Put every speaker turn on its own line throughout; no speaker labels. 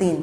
3।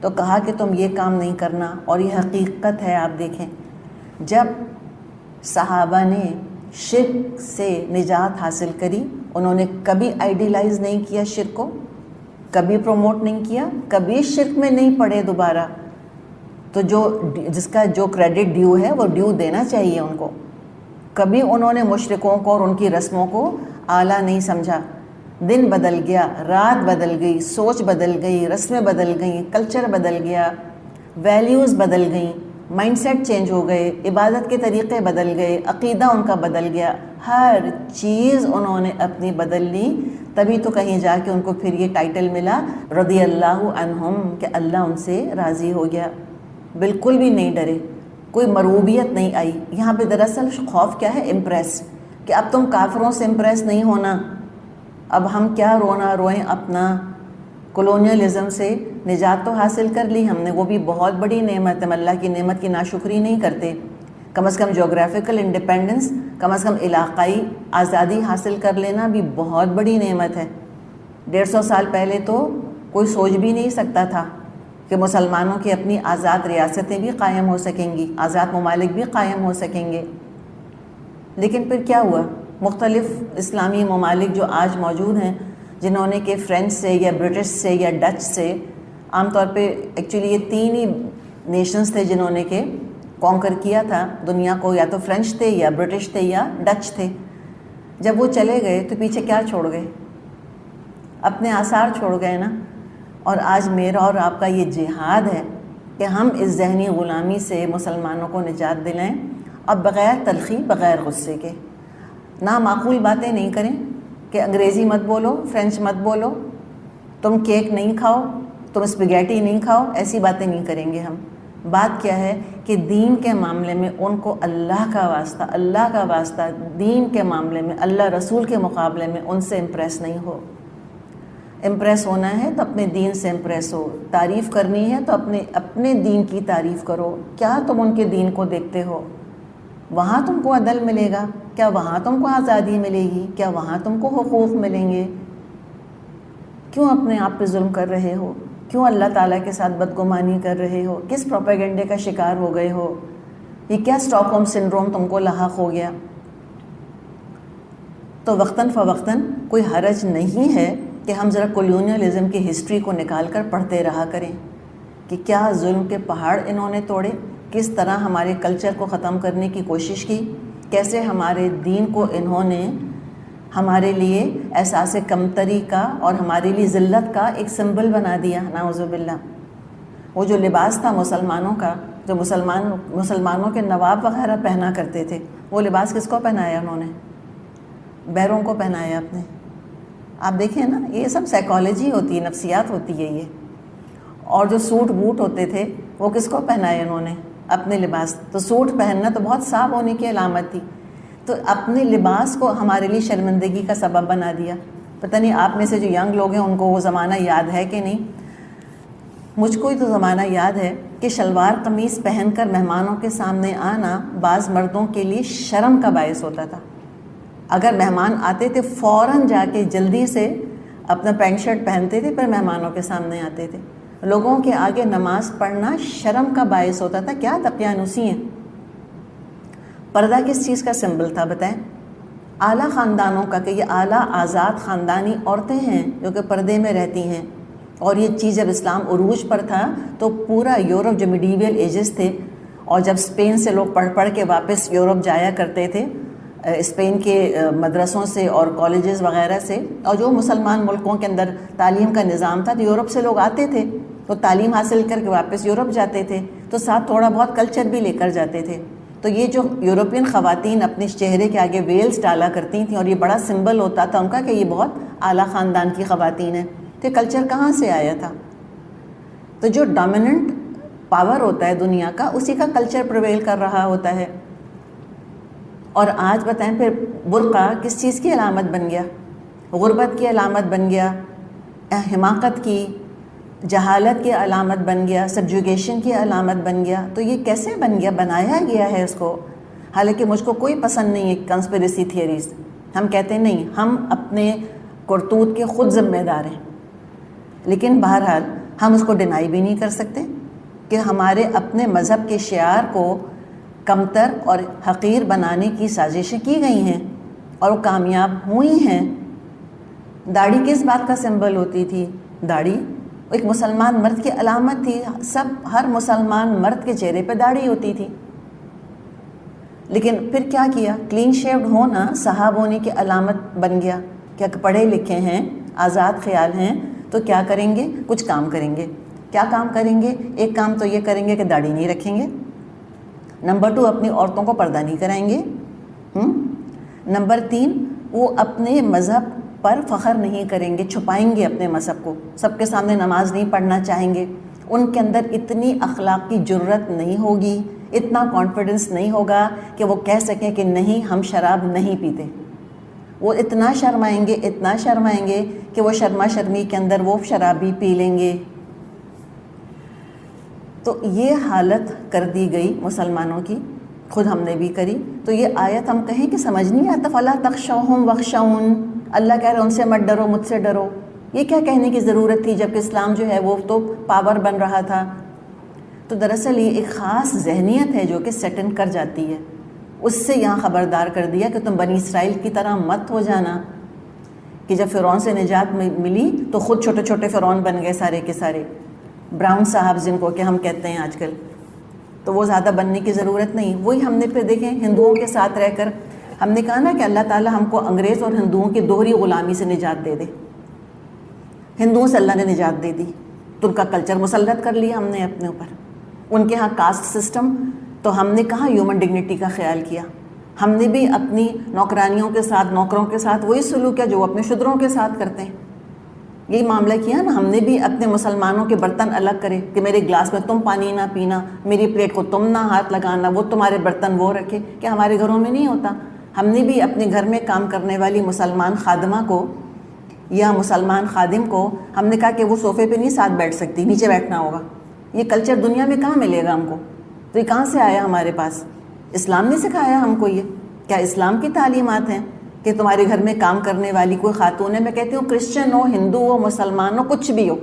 تو کہا کہ تم یہ کام نہیں کرنا، اور یہ حقیقت ہے۔ آپ دیکھیں جب صحابہ نے شرک سے نجات حاصل کری، انہوں نے کبھی آئیڈیلائز نہیں کیا شرک کو، کبھی پروموٹ نہیں کیا، کبھی شرک میں نہیں پڑے دوبارہ، تو جس کا جو کریڈٹ ڈیو ہے وہ ڈیو دینا چاہیے ان کو۔ کبھی انہوں نے مشرکوں کو اور ان کی رسموں کو اعلیٰ نہیں سمجھا۔ دن بدل گیا، رات بدل گئی، سوچ بدل گئی، رسمیں بدل گئیں، کلچر بدل گیا، ویلیوز بدل گئیں، مائنڈ سیٹ چینج ہو گئے، عبادت کے طریقے بدل گئے، عقیدہ ان کا بدل گیا، ہر چیز انہوں نے اپنی بدل لی۔ تبھی تو کہیں جا کے ان کو پھر یہ ٹائٹل ملا رضی اللہ عنہم، کہ اللہ ان سے راضی ہو گیا۔ بالکل بھی نہیں ڈرے، کوئی مروبیت نہیں آئی۔ یہاں پہ دراصل خوف کیا ہے؟ امپریس، کہ اب تم کافروں سے امپریس نہیں ہونا، اب ہم کیا رونا روئیں، اپنا کولونیلزم سے نجات تو حاصل کر لی ہم نے، وہ بھی بہت بڑی نعمت ہے، اللہ کی نعمت کی ناشکری نہیں کرتے۔ کم از کم جغرافیکل انڈیپینڈنس، کم از کم علاقائی آزادی حاصل کر لینا بھی بہت بڑی نعمت ہے۔ 150 سال پہلے تو کوئی سوچ بھی نہیں سکتا تھا کہ مسلمانوں کی اپنی آزاد ریاستیں بھی قائم ہو سکیں گی، آزاد ممالک بھی قائم ہو سکیں گے۔ لیکن پھر کیا ہوا؟ مختلف اسلامی ممالک جو آج موجود ہیں، جنہوں نے کہ فرینچ سے یا برٹش سے یا ڈچ سے، عام طور پہ ایکچولی یہ 3 ہی نیشنز تھے جنہوں نے کہ کانکر کیا تھا دنیا کو، یا تو فرینچ تھے یا برٹش تھے یا ڈچ تھے۔ جب وہ چلے گئے تو پیچھے کیا چھوڑ گئے؟ اپنے آثار چھوڑ گئے نا۔ اور آج میرا اور آپ کا یہ جہاد ہے کہ ہم اس ذہنی غلامی سے مسلمانوں کو نجات دلائیں، اور بغیر تلخی، بغیر غصے کے نامعقول باتیں نہیں کریں کہ انگریزی مت بولو، فرینچ مت بولو، تم کیک نہیں کھاؤ، تم اسپگیٹی نہیں کھاؤ، ایسی باتیں نہیں کریں گے ہم۔ بات کیا ہے کہ دین کے معاملے میں ان کو اللہ کا واسطہ دین کے معاملے میں، اللہ رسول کے مقابلے میں ان سے امپریس نہیں ہو۔ امپریس ہونا ہے تو اپنے دین سے امپریس ہو، تعریف کرنی ہے تو اپنے دین کی تعریف کرو۔ کیا تم ان کے دین کو دیکھتے ہو؟ وہاں تم کو عدل ملے گا کیا؟ وہاں تم کو آزادی ملے گی کیا؟ وہاں تم کو حقوق ملیں گے؟ کیوں اپنے آپ پہ ظلم کر رہے ہو؟ کیوں اللہ تعالیٰ کے ساتھ بدگمانی کر رہے ہو؟ کس پروپیگنڈے کا شکار ہو گئے ہو؟ یہ کیا اسٹاک ہوم سنڈروم تم کو لاحق ہو گیا؟ تو وقتاً فوقتاً کوئی حرج نہیں ہے کہ ہم ذرا کولونیلزم کی ہسٹری کو نکال کر پڑھتے رہا کریں کہ کیا ظلم کے پہاڑ انہوں نے توڑے، کس طرح ہمارے کلچر کو ختم کرنے کی کوشش کی، کیسے ہمارے دین کو انہوں نے ہمارے لیے احساس کمتری کا اور ہمارے لیے ذلت کا ایک سمبل بنا دیا، نعوذ باللہ۔ وہ جو لباس تھا مسلمانوں کا، جو مسلمانوں کے نواب وغیرہ پہنا کرتے تھے، وہ لباس کس کو پہنایا انہوں نے؟ بہروں کو پہنایا اپنے۔ آپ دیکھیں نا، یہ سب سائیکالوجی ہوتی ہے، نفسیات ہوتی ہے یہ۔ اور جو سوٹ بوٹ ہوتے تھے وہ کس کو پہنائے انہوں نے؟ اپنے لباس۔ تو سوٹ پہننا تو بہت صاف ہونے کی علامت تھی، تو اپنے لباس کو ہمارے لیے شرمندگی کا سبب بنا دیا۔ پتہ نہیں آپ میں سے جو ینگ لوگ ہیں ان کو وہ زمانہ یاد ہے کہ نہیں؟ مجھ کو ہی تو زمانہ یاد ہے کہ شلوار قمیص پہن کر مہمانوں کے سامنے آنا بعض مردوں کے لیے شرم کا باعث ہوتا تھا۔ اگر مہمان آتے تھے فوراً جا کے جلدی سے اپنا پینٹ شرٹ پہنتے تھے، پھر مہمانوں کے سامنے آتے تھے۔ لوگوں کے آگے نماز پڑھنا شرم کا باعث ہوتا تھا۔ کیا دقیانوسی ہیں؟ پردہ کس چیز کا سمبل تھا بتائیں؟ اعلیٰ خاندانوں کا، کہ یہ اعلیٰ آزاد خاندانی عورتیں ہیں جو کہ پردے میں رہتی ہیں۔ اور یہ چیز جب اسلام عروج پر تھا تو پورا یورپ، جو میڈیول ایجز تھے، اور جب اسپین سے لوگ پڑھ پڑھ کے واپس یورپ جایا کرتے تھے، اسپین کے مدرسوں سے اور کالجز وغیرہ سے، اور جو مسلمان ملکوں کے اندر تعلیم کا نظام تھا، تو یورپ سے لوگ آتے تھے تو تعلیم حاصل کر کے واپس یورپ جاتے تھے، تو ساتھ تھوڑا بہت کلچر بھی لے کر جاتے تھے۔ تو یہ جو یورپین خواتین اپنے چہرے کے آگے ویلز ڈالا کرتی تھیں، اور یہ بڑا سمبل ہوتا تھا ان کا کہ یہ بہت اعلیٰ خاندان کی خواتین ہیں، تو کلچر کہاں سے آیا تھا؟ تو جو ڈومیننٹ پاور ہوتا ہے دنیا کا، اسی کا کلچر پرویل کر رہا ہوتا ہے۔ اور آج بتائیں پھر برقع کس چیز کی علامت بن گیا؟ غربت کی علامت بن گیا، حماقت کی، جہالت کی علامت بن گیا، سبجوگیشن کی علامت بن گیا۔ تو یہ کیسے بن گیا؟ بنایا گیا ہے اس کو۔ حالانکہ مجھ کو کوئی پسند نہیں ہے کنسپریسی تھیوریز، ہم کہتے ہیں نہیں، ہم اپنے کرتوت کے خود ذمہ دار ہیں۔ لیکن بہرحال ہم اس کو ڈینائی بھی نہیں کر سکتے کہ ہمارے اپنے مذہب کے شعار کو کمتر اور حقیر بنانے کی سازشیں کی گئی ہیں اور وہ کامیاب ہوئی ہیں۔ داڑھی کس بات کا سمبل ہوتی تھی؟ داڑھی ایک مسلمان مرد کی علامت تھی، ہر مسلمان مرد کے چہرے پہ داڑھی ہوتی تھی۔ لیکن پھر کیا کیا؟ کلین شیوڈ ہونا صاحب ہونے کی علامت بن گیا کہ پڑھے لکھے ہیں، آزاد خیال ہیں تو کیا کریں گے؟ کچھ کام کریں گے۔ کیا کام کریں گے؟ ایک کام تو یہ کریں گے کہ داڑھی نہیں رکھیں گے۔ نمبر 2، اپنی عورتوں کو پردہ نہیں کرائیں گے۔ نمبر 3، وہ اپنے مذہب پر فخر نہیں کریں گے، چھپائیں گے اپنے مذہب کو، سب کے سامنے نماز نہیں پڑھنا چاہیں گے۔ ان کے اندر اتنی اخلاق کی جرت نہیں ہوگی، اتنا کانفیڈنس نہیں ہوگا کہ وہ کہہ سکیں کہ نہیں ہم شراب نہیں پیتے۔ وہ اتنا شرمائیں گے کہ وہ شرما شرمی کے اندر وہ شراب بھی پی لیں گے۔ تو یہ حالت کر دی گئی مسلمانوں کی، خود ہم نے بھی کری۔ تو یہ آیت ہم کہیں کہ سمجھ نہیں آتا، فَلَا تَخْشَوْهُمْ وَاخْشَوْنِ، اللہ کہہ رہے ان سے مت ڈرو، مجھ سے ڈرو۔ یہ کیا کہنے کی ضرورت تھی جب کہ اسلام جو ہے وہ تو پاور بن رہا تھا؟ تو دراصل یہ ایک خاص ذہنیت ہے جو کہ سیٹ ان کر جاتی ہے، اس سے یہاں خبردار کر دیا کہ تم بنی اسرائیل کی طرح مت ہو جانا کہ جب فرعون سے نجات ملی تو خود چھوٹے چھوٹے فرعون بن گئے سارے کے سارے، براؤن صاحب جن کو کہ ہم کہتے ہیں آج کل۔ تو وہ زیادہ بننے کی ضرورت نہیں۔ وہی ہم نے پھر دیکھیں ہندوؤں کے ساتھ رہ کر ہم نے کہا نا کہ اللہ تعالیٰ ہم کو انگریز اور ہندوؤں کی دوہری غلامی سے نجات دے دے۔ ہندوؤں سے اللہ نے نجات دے دی تو ان کا کلچر مسلط کر لیا ہم نے اپنے اوپر، ان کے ہاں کاسٹ سسٹم، تو ہم نے کہاں ہیومن ڈگنیٹی کا خیال کیا؟ ہم نے بھی اپنی نوکرانیوں کے ساتھ، نوکروں کے ساتھ وہی سلوک ہے جو اپنے شودروں کے ساتھ کرتے ہیں۔ یہی معاملہ کیا نا ہم نے بھی، اپنے مسلمانوں کے برتن الگ کرے کہ میرے گلاس میں تم پانی نہ پینا، میری پلیٹ کو تم نہ ہاتھ لگانا، وہ تمہارے برتن وہ رکھے، کہ ہمارے گھروں میں نہیں ہوتا۔ ہم نے بھی اپنے گھر میں کام کرنے والی مسلمان خادمہ کو یا مسلمان خادم کو ہم نے کہا کہ وہ صوفے پہ نہیں ساتھ بیٹھ سکتی، نیچے بیٹھنا ہوگا۔ یہ کلچر دنیا میں کہاں ملے گا ہم کو؟ تو یہ کہاں سے آیا ہمارے پاس؟ اسلام نے سکھایا ہم کو یہ؟ کیا اسلام کی تعلیمات ہیں کہ تمہارے گھر میں کام کرنے والی کوئی خاتون ہے؟ میں کہتی ہوں کرسچن ہو، ہندو ہو، مسلمان ہو، کچھ بھی ہو،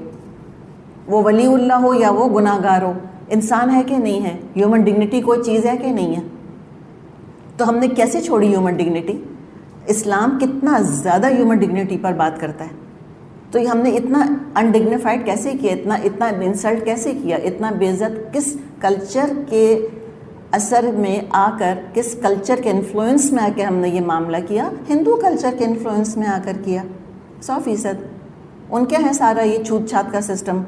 وہ ولی اللہ ہو یا وہ گناہ گار ہو، انسان ہے کہ نہیں ہے؟ ہیومن ڈگنیٹی کوئی چیز ہے کہ نہیں ہے؟ تو ہم نے کیسے چھوڑی ہیومن ڈگنیٹی؟ اسلام کتنا زیادہ ہیومن ڈگنیٹی پر بات کرتا ہے، تو یہ ہم نے اتنا انڈگنیفائڈ کیسے کیا، اتنا انسلٹ کیسے کیا، اتنا بے عزت کس کلچر کے اثر میں آ کر، کس کلچر کے انفلوئنس میں آ کے ہم نے یہ معاملہ کیا؟ ہندو کلچر کے انفلوئنس میں آ کر کیا 100%۔ ان کے ہیں سارا یہ چھوت چھات کا سسٹم،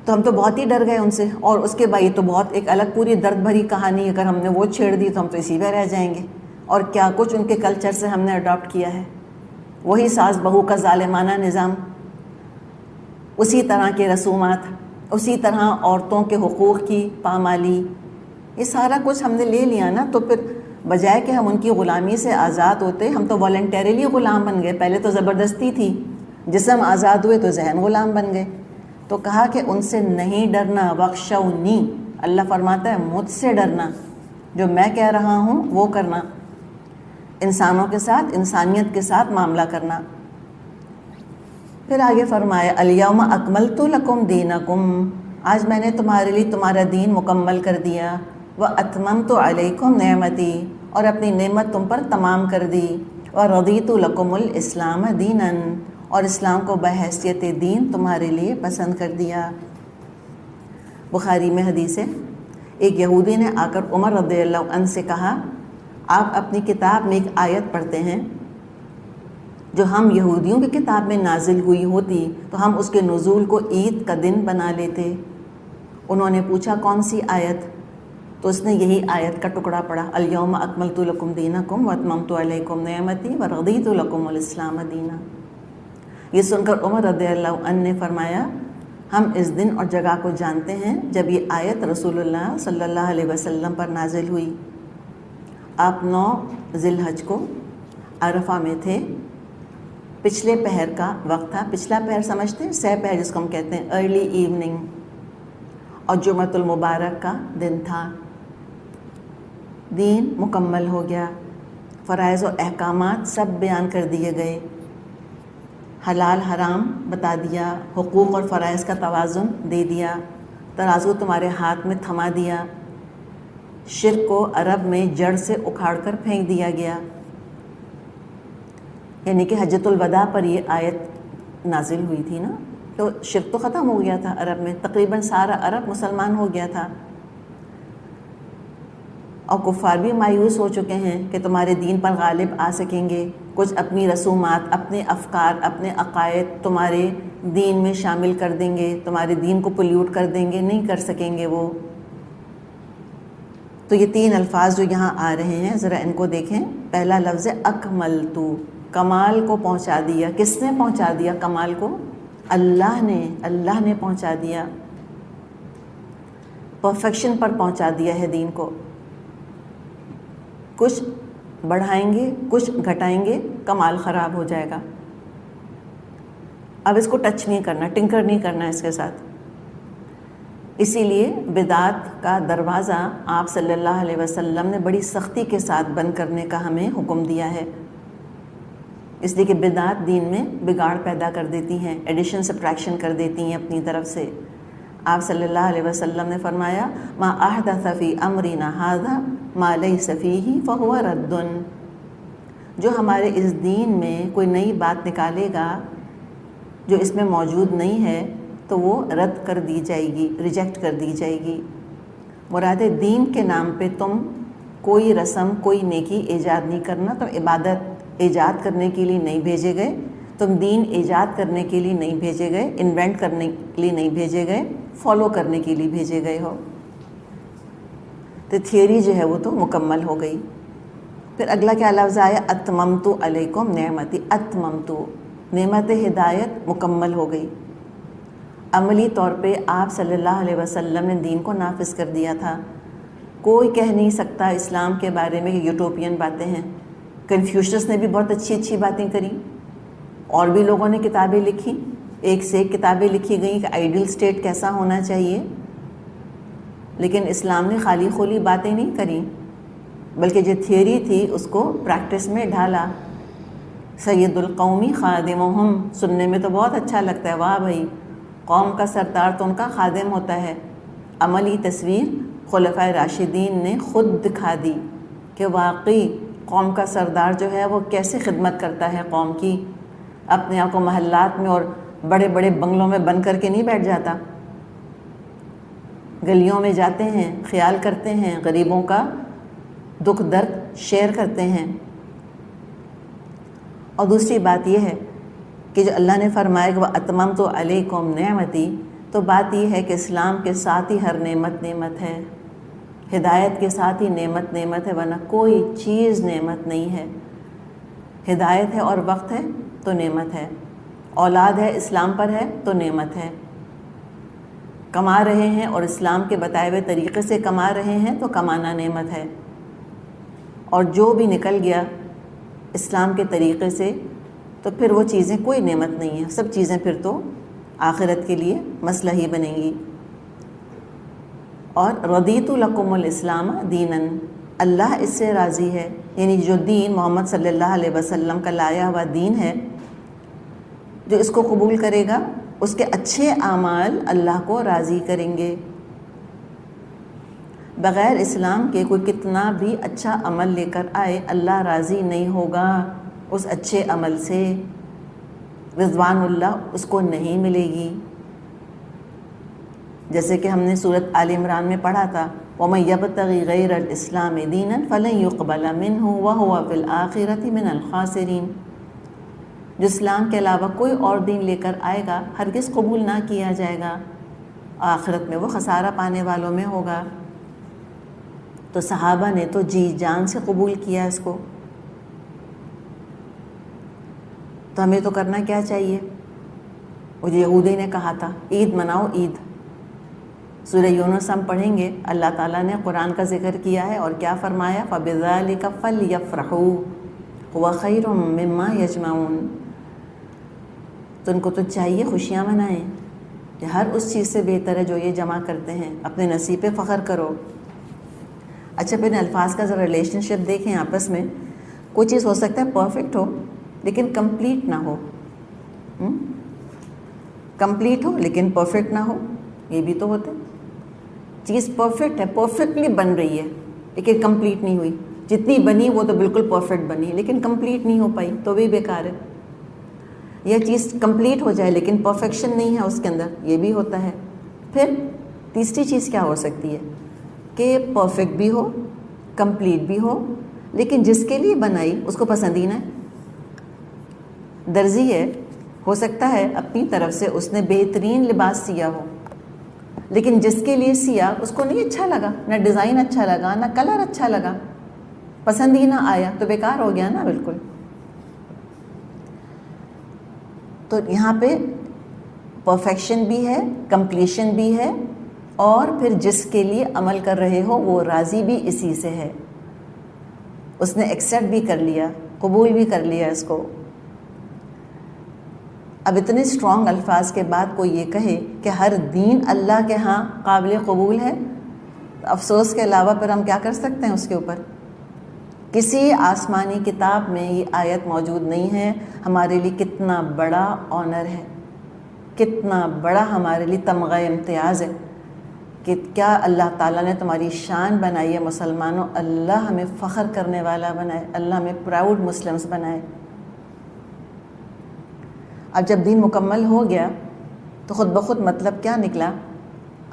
تو ہم تو بہت ہی ڈر گئے ان سے۔ اور اس کے بعد یہ تو بہت ایک الگ پوری درد بھری کہانی، اگر ہم نے وہ چھیڑ دی تو ہم تو اسی میں رہ جائیں گے۔ اور کیا کچھ ان کے کلچر سے ہم نے اڈاپٹ کیا ہے، وہی ساس بہو کا ظالمانہ نظام، اسی طرح کے رسومات، اسی طرح عورتوں کے حقوق کی پامالی، یہ سارا کچھ ہم نے لے لیا نا۔ تو پھر بجائے کہ ہم ان کی غلامی سے آزاد ہوتے، ہم تو والنٹیرلی غلام بن گئے۔ پہلے تو زبردستی تھی، جسم آزاد ہوئے تو ذہن غلام بن گئے۔ تو کہا کہ ان سے نہیں ڈرنا، وَاخْشَوْنِی، اللہ فرماتا ہے مجھ سے ڈرنا، جو میں کہہ رہا ہوں وہ کرنا، انسانوں کے ساتھ، انسانیت کے ساتھ معاملہ کرنا۔ پھر آگے فرمایا الیوم اکملت لکم دینکم، آج میں نے تمہارے لیے تمہارا دین مکمل کر دیا، واتممت علیکم نعمتی، اور اپنی نعمت تم پر تمام کر دی، ورضیت لکم الاسلام دینا، اور اسلام کو بحیثیت دین تمہارے لیے پسند کر دیا۔ بخاری میں حدیث ہے، ایک یہودی نے آ کر عمر رضی اللہ عنہ سے کہا، آپ اپنی کتاب میں ایک آیت پڑھتے ہیں جو ہم یہودیوں کی کتاب میں نازل ہوئی ہوتی تو ہم اس کے نزول کو عید کا دن بنا لیتے۔ انہوں نے پوچھا کون سی آیت؟ تو اس نے یہی آیت کا ٹکڑا پڑھا، الیوم اکملت لکم دینکم واتممت علیکم نعمتی ورضیت لکم الاسلام دینا۔ یہ سن کر عمر رضی اللہ عنہ نے فرمایا، ہم اس دن اور جگہ کو جانتے ہیں جب یہ آیت رسول اللہ صلی اللہ علیہ وسلم پر نازل ہوئی۔ آپ 9 ذی الحج کو عرفہ میں تھے، پچھلے پہر کا وقت تھا۔ پچھلا پہر سمجھتے ہیں، سہ پہر جس کو ہم کہتے ہیں، ارلی ایوننگ، اور جمعۃ المبارک کا دن تھا۔ دین مکمل ہو گیا، فرائض و احکامات سب بیان کر دیے گئے، حلال حرام بتا دیا، حقوق اور فرائض کا توازن دے دیا، ترازو تمہارے ہاتھ میں تھما دیا، شرک کو عرب میں جڑ سے اکھاڑ کر پھینک دیا گیا. یعنی کہ حجۃ الوداع پر یہ آیت نازل ہوئی تھی نا، تو شرک تو ختم ہو گیا تھا عرب میں، تقریباً سارا عرب مسلمان ہو گیا تھا. اور کفار بھی مایوس ہو چکے ہیں کہ تمہارے دین پر غالب آ سکیں گے، کچھ اپنی رسومات، اپنے افکار، اپنے عقائد تمہارے دین میں شامل کر دیں گے، تمہارے دین کو پلیوٹ کر دیں گے، نہیں کر سکیں گے وہ. تو یہ 3 الفاظ جو یہاں آ رہے ہیں ذرا ان کو دیکھیں. پہلا لفظ ہے اکملتو، کمال کو پہنچا دیا. کس نے پہنچا دیا کمال کو؟ اللہ نے پہنچا دیا، پرفیکشن پر پہنچا دیا ہے دین کو. کچھ بڑھائیں گے، کچھ گھٹائیں گے، کمال خراب ہو جائے گا. اب اس کو ٹچ نہیں کرنا، ٹنکر نہیں کرنا اس کے ساتھ. اسی لیے بدعت کا دروازہ آپ صلی اللہ علیہ وسلم نے بڑی سختی کے ساتھ بند کرنے کا ہمیں حکم دیا ہے، اس لیے کہ بدعت دین میں بگاڑ پیدا کر دیتی ہیں، ایڈیشن سبٹریکشن کر دیتی ہیں اپنی طرف سے. آپ صلی اللہ علیہ وسلم نے فرمایا ما احدث فی امرنا ھذا ما لیس فیہ فہو رد. جو ہمارے اس دین میں کوئی نئی بات نکالے گا جو اس میں موجود نہیں ہے تو وہ رد کر دی جائے گی، ریجیکٹ کر دی جائے گی. مراد دین کے نام پہ تم کوئی رسم، کوئی نیکی ایجاد نہیں کرنا. تم عبادت ایجاد کرنے کے لیے نہیں بھیجے گئے، تم دین ایجاد کرنے کے لیے نہیں بھیجے گئے، انوینٹ کرنے کے لیے نہیں بھیجے گئے، فالو کرنے کے لیے بھیجے گئے ہو. تو تھیوری جو ہے وہ تو مکمل ہو گئی. پھر اگلا کیا لفظ آیا؟ اتممت علیکم نعمتی. اتممت، نعمت ہدایت مکمل ہو گئی. عملی طور پہ آپ صلی اللہ علیہ وسلم نے دین کو نافذ کر دیا تھا. کوئی کہہ نہیں سکتا اسلام کے بارے میں کہ یوٹوپین باتیں ہیں. کنفیوشس نے بھی بہت اچھی اچھی باتیں کریں، اور بھی لوگوں نے کتابیں لکھی، ایک سے ایک کتابیں لکھی گئیں کہ آئیڈیل اسٹیٹ کیسا ہونا چاہیے. لیکن اسلام نے خالی خولی باتیں نہیں کریں، بلکہ جو تھیوری تھی اس کو پریکٹس میں ڈھالا. سید القومی خادمہم سننے میں تو بہت اچھا لگتا ہے، واہ بھائی قوم کا سردار تو ان کا خادم ہوتا ہے. عملی تصویر خلفائے راشدین نے خود دکھا دی کہ واقعی قوم کا سردار جو ہے وہ کیسے خدمت کرتا ہے قوم کی. اپنے آپ کو محلات میں اور بڑے بڑے بنگلوں میں بند کر کے نہیں بیٹھ جاتا، گلیوں میں جاتے ہیں، خیال کرتے ہیں، غریبوں کا دکھ درد شیئر کرتے ہیں. اور دوسری بات یہ ہے کہ جو اللہ نے فرمایا کہ وَأَتْمَمْتُ عَلَيْكُمْ نِعْمَتِي، تو بات یہ ہے کہ اسلام کے ساتھ ہی ہر نعمت نعمت ہے، ہدایت کے ساتھ ہی نعمت نعمت ہے، ورنہ کوئی چیز نعمت نہیں ہے. ہدایت ہے اور وقت ہے تو نعمت ہے، اولاد ہے اسلام پر ہے تو نعمت ہے، کما رہے ہیں اور اسلام کے بتائے ہوئے طریقے سے کما رہے ہیں تو کمانا نعمت ہے. اور جو بھی نکل گیا اسلام کے طریقے سے تو پھر وہ چیزیں کوئی نعمت نہیں ہیں، سب چیزیں پھر تو آخرت کے لیے مسئلہ ہی بنیں گی. اور رضیت لکم الاسلام دینا، اللہ اس سے راضی ہے، یعنی جو دین محمد صلی اللہ علیہ وسلم کا لایا ہوا دین ہے، جو اس کو قبول کرے گا اس کے اچھے اعمال اللہ کو راضی کریں گے. بغیر اسلام کے کوئی کتنا بھی اچھا عمل لے کر آئے اللہ راضی نہیں ہوگا اس اچھے عمل سے، رضوان اللہ اس کو نہیں ملے گی. جیسے کہ ہم نے سورۃ آل عمران میں پڑھا تھا وَمَن يَبْتَغِ غَيْرَ الْإِسْلَامِ دِينًا فَلَن يُقْبَلَ مِنْهُ وَهُوَ فِي الْآخِرَةِ مِنَ الْخَاسِرِينَ. جو اسلام کے علاوہ کوئی اور دین لے کر آئے گا ہرگز قبول نہ کیا جائے گا، آخرت میں وہ خسارہ پانے والوں میں ہوگا. تو صحابہ نے تو جی جان سے قبول کیا اس کو. تو ہمیں تو کرنا کیا چاہیے؟ وہ جو یہودی نے کہا تھا عید مناؤ عید. سورہ یونس ہم پڑھیں گے، اللہ تعالیٰ نے قرآن کا ذکر کیا ہے اور کیا فرمایا فَبِذَلِكَ فَلْيَفْرَحُوا هُوَ خَيْرٌ مِّمَّا يَجْمَعُونَ. تو ان کو تو چاہیے خوشیاں منائیں، کہ ہر اس چیز سے بہتر ہے جو یہ جمع کرتے ہیں، اپنے نصیب پہ فخر کرو. اچھا پھر الفاظ کا ذرا ریلیشن شپ دیکھیں آپس میں. کوئی چیز ہو سکتا ہے پرفیکٹ ہو لیکن کمپلیٹ نہ ہو. کمپلیٹ ہو لیکن پرفیکٹ نہ ہو، یہ بھی تو ہوتے. چیز پرفیکٹ ہے، پرفیکٹلی بن رہی ہے لیکن کمپلیٹ نہیں ہوئی. جتنی بنی وہ تو بالکل پرفیکٹ بنی لیکن کمپلیٹ نہیں ہو پائی تو بھی بیکار ہے. یہ چیز کمپلیٹ ہو جائے لیکن پرفیکشن نہیں ہے اس کے اندر، یہ بھی ہوتا ہے. پھر تیسری چیز کیا ہو سکتی ہے کہ پرفیکٹ بھی ہو، کمپلیٹ بھی ہو، لیکن جس کے لیے بنائی اس کو پسند ہی نہ ہے. درزی ہے، ہو سکتا ہے اپنی طرف سے اس نے بہترین لباس سیا ہو لیکن جس کے لیے سیا اس کو نہیں اچھا لگا، نہ ڈیزائن اچھا لگا، نہ کلر اچھا لگا، پسند ہی نہ آیا، تو بیکار ہو گیا نا بالکل. تو یہاں پہ پرفیکشن بھی ہے، کمپلیشن بھی ہے، اور پھر جس کے لیے عمل کر رہے ہو وہ راضی بھی اسی سے ہے، اس نے ایکسیپٹ بھی کر لیا، قبول بھی کر لیا اس کو. اب اتنے اسٹرانگ الفاظ کے بعد کوئی یہ کہے کہ ہر دین اللہ کے ہاں قابل قبول ہے، افسوس کے علاوہ پھر ہم کیا کر سکتے ہیں اس کے اوپر. کسی آسمانی کتاب میں یہ آیت موجود نہیں ہے. ہمارے لیے کتنا بڑا آنر ہے، کتنا بڑا ہمارے لیے تمغہ امتیاز ہے کہ کیا اللہ تعالیٰ نے تمہاری شان بنائی ہے مسلمانوں. اللہ ہمیں فخر کرنے والا بنائے، اللہ ہمیں پراؤڈ مسلمس بنائے. اب جب دین مکمل ہو گیا تو خود بخود مطلب کیا نکلا،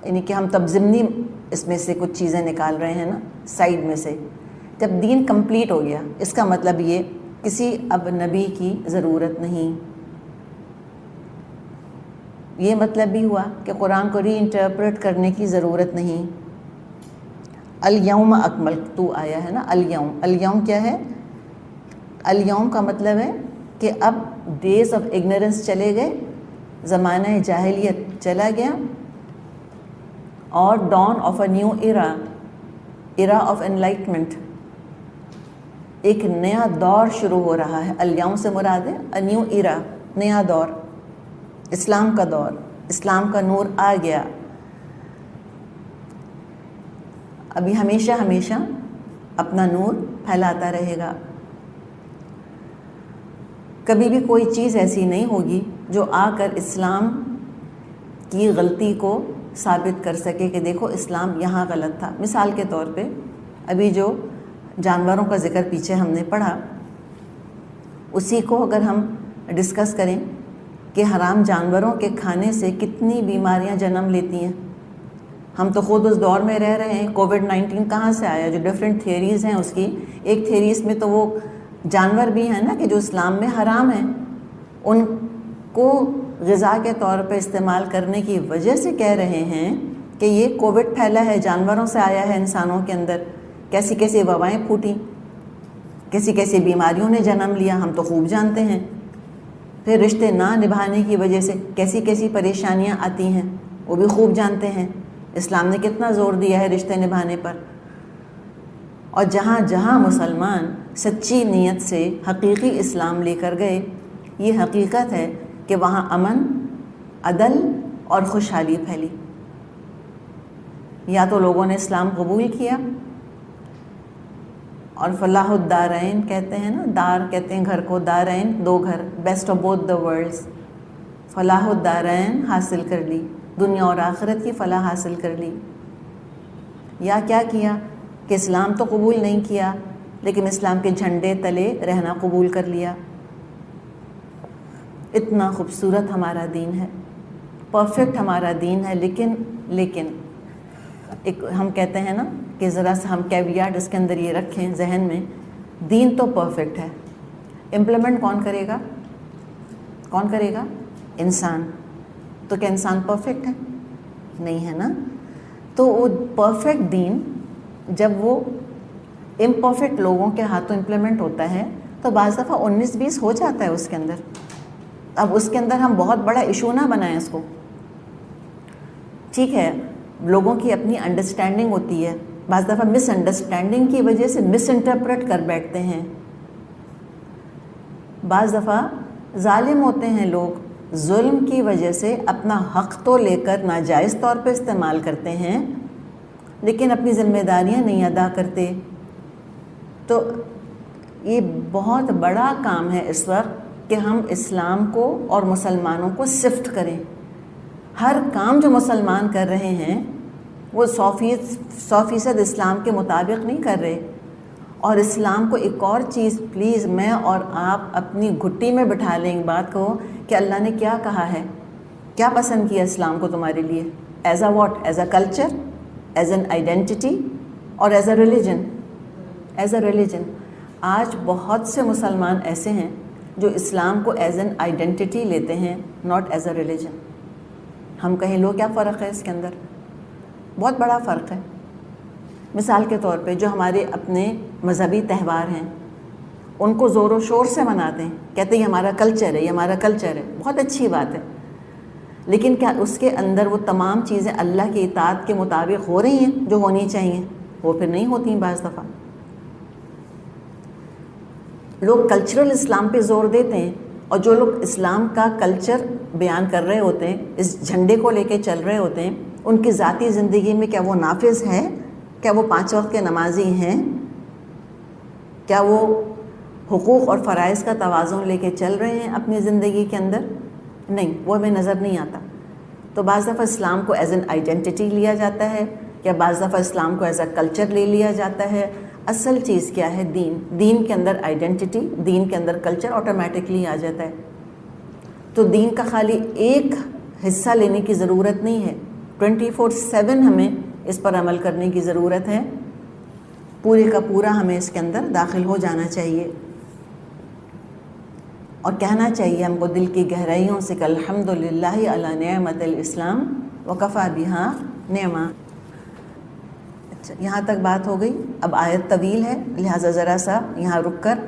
یعنی کہ ہم تب ضمنی اس میں سے کچھ چیزیں نکال رہے ہیں نا سائیڈ میں سے. جب دین کمپلیٹ ہو گیا اس کا مطلب یہ کسی اب نبی کی ضرورت نہیں. یہ مطلب بھی ہوا کہ قرآن کو ری انٹرپریٹ کرنے کی ضرورت نہیں. الیوم اکملت آیا ہے نا، الیوم. الیوم کیا ہے؟ الیوم کا مطلب ہے کہ اب ڈیز آف اگنورنس چلے گئے، زمانہ جاہلیت چلا گیا، اور dawn of a new era, era of enlightenment, ایک نیا دور شروع ہو رہا ہے. الیوم سے مراد ہے اے نیو ایرا، نیا دور، اسلام کا دور، اسلام کا نور آ گیا. ابھی ہمیشہ ہمیشہ اپنا نور پھیلاتا رہے گا. کبھی بھی کوئی چیز ایسی نہیں ہوگی جو آ کر اسلام کی غلطی کو ثابت کر سکے کہ دیکھو اسلام یہاں غلط تھا. مثال کے طور پہ ابھی جو جانوروں کا ذکر پیچھے ہم نے پڑھا، اسی کو اگر ہم ڈسکس کریں کہ حرام جانوروں کے کھانے سے کتنی بیماریاں جنم لیتی ہیں. ہم تو خود اس دور میں رہ رہے ہیں. کووڈ-19 کہاں سے آیا؟ جو ڈفرینٹ تھیوریز ہیں اس کی، ایک تھیوریز میں تو وہ جانور بھی ہیں نا کہ جو اسلام میں حرام ہیں، ان کو غذا کے طور پہ استعمال کرنے کی وجہ سے کہہ رہے ہیں کہ یہ کووڈ پھیلا ہے، جانوروں سے آیا ہے انسانوں کے اندر. کیسی کیسی وبائیں پھوٹیں، کیسی کیسی بیماریوں نے جنم لیا، ہم تو خوب جانتے ہیں. پھر رشتے نہ نبھانے کی وجہ سے کیسی کیسی پریشانیاں آتی ہیں، وہ بھی خوب جانتے ہیں. اسلام نے کتنا زور دیا ہے رشتے نبھانے پر. اور جہاں جہاں مسلمان سچی نیت سے حقیقی اسلام لے کر گئے، یہ حقیقت ہے کہ وہاں امن، عدل اور خوشحالی پھیلی. یا تو لوگوں نے اسلام قبول کیا، اور فلاح الدارین کہتے ہیں نا، دار کہتے ہیں گھر کو، دارین دو گھر، best of both the world's, فلاح الدارین حاصل کر لی، دنیا اور آخرت کی فلاح حاصل کر لی. یا کیا کیا کہ اسلام تو قبول نہیں کیا لیکن اسلام کے جھنڈے تلے رہنا قبول کر لیا. اتنا خوبصورت ہمارا دین ہے، پرفیکٹ ہمارا دین ہے. لیکن ایک ہم کہتے ہیں نا کہ ذرا سا ہم کیویاٹ اس کے اندر یہ رکھیں ذہن میں، دین تو پرفیکٹ ہے، امپلیمنٹ کون کرے گا؟ کون کرے گا؟ انسان. تو کیا انسان پرفیکٹ ہے؟ نہیں ہے نا. تو وہ پرفیکٹ دین جب وہ امپرفیکٹ لوگوں کے ہاتھوں امپلیمنٹ ہوتا ہے تو بعض دفعہ 19-20 ہو جاتا ہے اس کے اندر. اب اس کے اندر ہم بہت بڑا ایشو نہ بنائیں اس کو. ٹھیک ہے، لوگوں کی اپنی انڈرسٹینڈنگ ہوتی ہے، بعض دفعہ مس انڈرسٹینڈنگ کی وجہ سے مس انٹرپریٹ کر بیٹھتے ہیں. بعض دفعہ ظالم ہوتے ہیں لوگ، ظلم کی وجہ سے اپنا حق تو لے کر ناجائز طور پہ استعمال کرتے ہیں لیکن اپنی ذمہ داریاں نہیں ادا کرتے. تو یہ بہت بڑا کام ہے اس وقت کہ ہم اسلام کو اور مسلمانوں کو صفت کریں. ہر کام جو مسلمان کر رہے ہیں وہ 100% اسلام کے مطابق نہیں کر رہے. اور اسلام کو ایک اور چیز پلیز میں اور آپ اپنی گھٹی میں بٹھا لیں ایک بات کو کہ اللہ نے کیا کہا ہے, کیا پسند کیا اسلام کو تمہارے لیے, as a what, as a culture, as an identity اور as a religion. As a religion آج بہت سے مسلمان ایسے ہیں جو اسلام کو ایز این آئیڈینٹی لیتے ہیں, ناٹ ایز اے ریلیجن. ہم کہیں لو کیا فرق ہے اس کے اندر؟ بہت بڑا فرق ہے. مثال کے طور پہ جو ہمارے اپنے مذہبی تہوار ہیں ان کو زور و شور سے مناتے ہیں, کہتے ہیں یہ ہمارا کلچر ہے, یہ ہمارا کلچر ہے, بہت اچھی بات ہے. لیکن کیا اس کے اندر وہ تمام چیزیں اللہ کی اطاعت کے مطابق ہو رہی ہیں جو ہونی چاہیے؟ وہ پھر نہیں ہوتی ہیں. بعض دفعہ لوگ کلچرل اسلام پہ زور دیتے ہیں, اور جو لوگ اسلام کا کلچر بیان کر رہے ہوتے ہیں, اس جھنڈے کو لے کے چل رہے ہوتے ہیں, ان کی ذاتی زندگی میں کیا وہ نافذ ہے؟ کیا وہ 5 وقت کے نمازی ہیں؟ کیا وہ حقوق اور فرائض کا توازن لے کے چل رہے ہیں اپنی زندگی کے اندر؟ نہیں, وہ ہمیں نظر نہیں آتا. تو بعض دفعہ اسلام کو ایز این آئیڈینٹی لیا جاتا ہے, یا بعض دفعہ اسلام کو ایز اے کلچر لے لیا جاتا ہے. اصل چیز کیا ہے؟ دین. دین کے اندر آئیڈینٹی, دین کے اندر کلچر آٹومیٹکلی آ جاتا ہے. تو دین کا خالی ایک حصہ لینے کی ضرورت نہیں ہے, 24/7 ہمیں اس پر عمل کرنے کی ضرورت ہے. پورے کا پورا ہمیں اس کے اندر داخل ہو جانا چاہیے, اور کہنا چاہیے ہم کو دل کی گہرائیوں سے کہ الحمدللہ علی نعمت الاسلام وکفا بہا نعمہ. اچھا, یہاں تک بات ہو گئی. اب آیت طویل ہے لہٰذا ذرا سا یہاں رک کر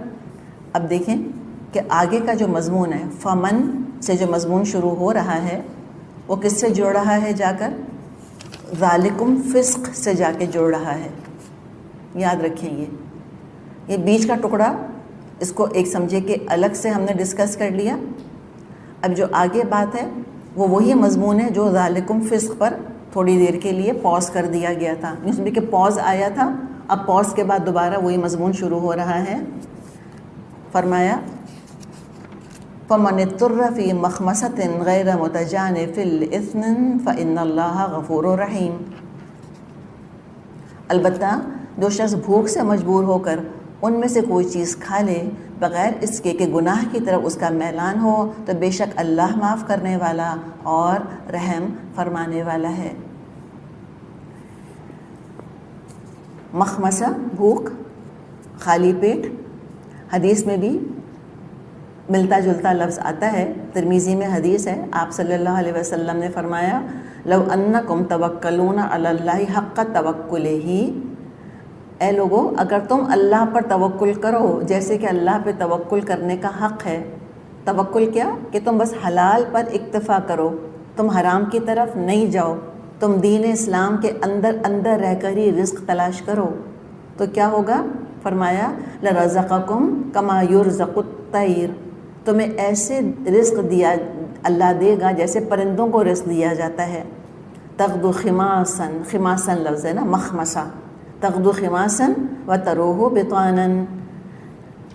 اب دیکھیں کہ آگے کا جو مضمون ہے, فمن سے جو مضمون شروع ہو رہا ہے وہ کس سے جوڑ رہا ہے؟ جا کر ذالکم فسق سے جا کے جوڑ رہا ہے. یاد رکھیں یہ بیچ کا ٹکڑا اس کو ایک سمجھے کہ الگ سے ہم نے ڈسکس کر لیا. اب جو آگے بات ہے وہ وہی مضمون ہے جو ذالکم فسق پر تھوڑی دیر کے لیے پاز کر دیا گیا تھا. اس میں کہ پاز آیا تھا, اب پاز کے بعد دوبارہ وہی مضمون شروع ہو رہا ہے. فرمایا فَمَنِ اضْطُرَّ فِي مَخْمَصَةٍ غَيْرَ مُتَجَانِفٍ لِإِثْمٍ فَإِنَّ اللَّهَ غَفُورٌ رَحِيمٌ. البتہ جو شخص بھوک سے مجبور ہو کر ان میں سے کوئی چیز کھا لے بغیر اس کے کہ گناہ کی طرف اس کا میلان ہو, تو بے شک اللہ معاف کرنے والا اور رحم فرمانے والا ہے. مخمصہ بھوک, خالی پیٹ. حدیث میں بھی ملتا جلتا لفظ آتا ہے. ترمذی میں حدیث ہے, آپ صلی اللہ علیہ وسلم نے فرمایا لو انکم توکلون علی اللہ حق توکلہ, اے لوگو اگر تم اللہ پر توکل کرو جیسے کہ اللہ پہ توکل کرنے کا حق ہے. توکل کیا؟ کہ تم بس حلال پر اکتفا کرو, تم حرام کی طرف نہیں جاؤ, تم دین اسلام کے اندر رہ کر ہی رزق تلاش کرو. تو کیا ہوگا؟ فرمایا لرزقکم کما یرزق الطیر, تمہیں ایسے رزق دیا اللہ دے گا جیسے پرندوں کو رزق دیا جاتا ہے. تغدو خماسن, خماسن لفظ ہے نا, مخمصہ. تغدو خماسن و تروح بطانن,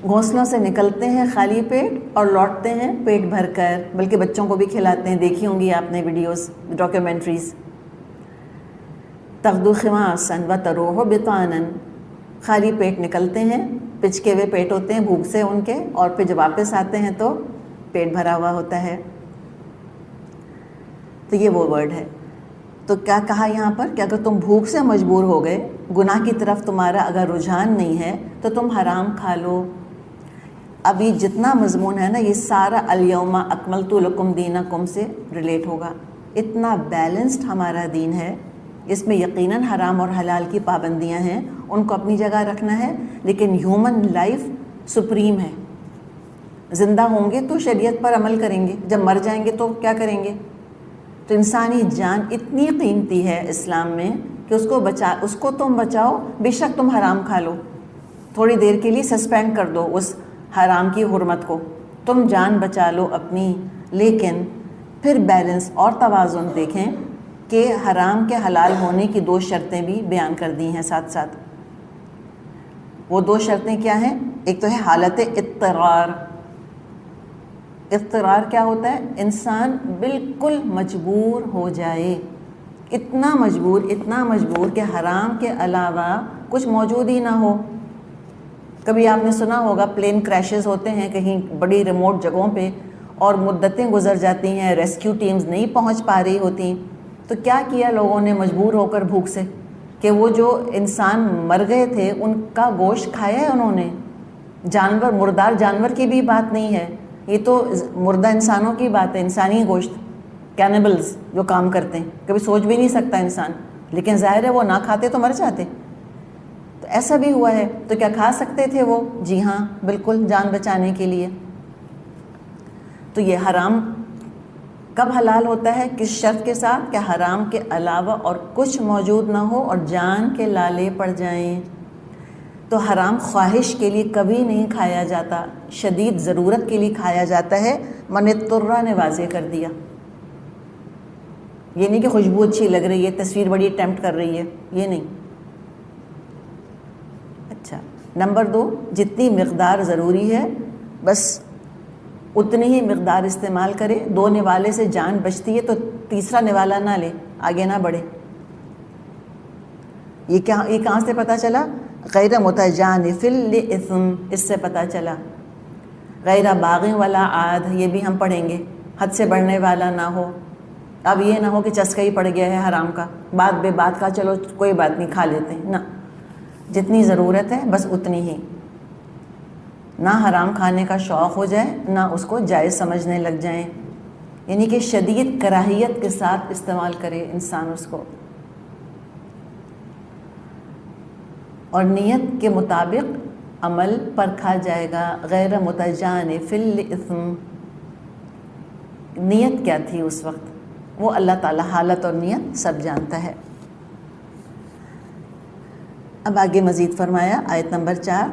گھونسلوں سے نکلتے ہیں خالی پیٹ اور لوٹتے ہیں پیٹ بھر کر, بلکہ بچوں کو بھی کھلاتے ہیں, دیکھی ہوں گی آپ نے ویڈیوز, ڈاکیومنٹریز. تغدو خماسن و تروح بطانن, خالی پیٹ نکلتے ہیں, پچکے ہوئے پیٹ ہوتے ہیں بھوک سے ان کے, اور پھر جب واپس آتے ہیں تو پیٹ بھرا ہوا ہوتا ہے. تو یہ وہ ورڈ ہے. تو کیا کہا یہاں پر کہ اگر تم بھوک سے مجبور ہو گئے, گناہ کی طرف تمہارا اگر رجحان نہیں ہے تو تم حرام کھا لو. اب یہ جتنا مضمون ہے نا یہ سارا الیوم اکملت لکم دینکم سے ریلیٹ ہوگا. اتنا بیلنسڈ ہمارا دین ہے, اس میں یقیناً حرام اور حلال کی پابندیاں ہیں, ان کو اپنی جگہ رکھنا ہے, لیکن ہیومن لائف سپریم ہے. زندہ ہوں گے تو شریعت پر عمل کریں گے, جب مر جائیں گے تو کیا کریں گے؟ تو انسانی جان اتنی قیمتی ہے اسلام میں کہ اس کو تم بچاؤ, بے شک تم حرام کھا لو, تھوڑی دیر کے لیے سسپینڈ کر دو اس حرام کی حرمت کو, تم جان بچا لو اپنی, لیکن پھر بیلنس اور توازن دیکھیں کہ حرام کے حلال ہونے کی 2 شرطیں بھی بیان کر دی ہیں ساتھ ساتھ. وہ 2 شرطیں کیا ہیں؟ ایک تو ہے حالت اضطرار, اضطرار کیا ہوتا ہے؟ انسان بالکل مجبور ہو جائے، اتنا مجبور کہ حرام کے علاوہ کچھ موجود ہی نہ ہو۔ کبھی آپ نے سنا ہوگا پلین کریشز ہوتے ہیں کہیں بڑی ریموٹ جگہوں پہ اور مدتیں گزر جاتی ہیں، ریسکیو ٹیمز نہیں پہنچ پا رہی ہوتی، تو کیا کیا لوگوں نے مجبور ہو کر بھوک سے کہ وہ جو انسان مر گئے تھے ان کا گوشت کھایا ہے انہوں نے۔ جانور، مردار جانور کی بھی بات نہیں ہے، یہ تو مردہ انسانوں کی بات ہے، انسانی گوشت، کینیبلز جو کام کرتے ہیں، کبھی سوچ بھی نہیں سکتا انسان، لیکن ظاہر ہے وہ نہ کھاتے تو مر جاتے۔ تو ایسا بھی ہوا ہے، تو کیا کھا سکتے تھے وہ؟ جی ہاں بالکل، جان بچانے کے لیے۔ تو یہ حرام کب حلال ہوتا ہے؟ کس شرط کے ساتھ؟ کہ حرام کے علاوہ اور کچھ موجود نہ ہو اور جان کے لالے پڑ جائیں۔ تو حرام خواہش کے لیے کبھی نہیں کھایا جاتا، شدید ضرورت کے لیے کھایا جاتا ہے۔ من اضطر نے واضح کر دیا، یہ نہیں کہ خوشبو اچھی لگ رہی ہے، تصویر بڑی ٹیمپٹ کر رہی ہے، یہ نہیں۔ اچھا، نمبر 2، جتنی مقدار ضروری ہے بس اتنی ہی مقدار استعمال کرے۔ 2 نوالے سے جان بچتی ہے تو تیسرا نوالا نہ لے، آگے نہ بڑھے۔ یہ کہاں سے پتہ چلا؟ غیر متجانف لإثم، اس سے پتہ چلا۔ غیر باغ ولا عاد، یہ بھی ہم پڑھیں گے، حد سے بڑھنے والا نہ ہو۔ اب یہ نہ ہو کہ چسکا ہی پڑ گیا ہے حرام کا، بات بے بات کا چلو کوئی بات نہیں کھا لیتے ہیں، نہ، جتنی ضرورت ہے بس اتنی ہی، نہ حرام کھانے کا شوق ہو جائے نہ اس کو جائز سمجھنے لگ جائیں، یعنی کہ شدید کراہیت کے ساتھ استعمال کرے انسان اس کو، اور نیت کے مطابق عمل پرکھا جائے گا۔ غیر متجانف لإثم، نیت کیا تھی اس وقت وہ اللہ تعالیٰ حالت اور نیت سب جانتا ہے۔ اب آگے مزید فرمایا، آیت نمبر 4،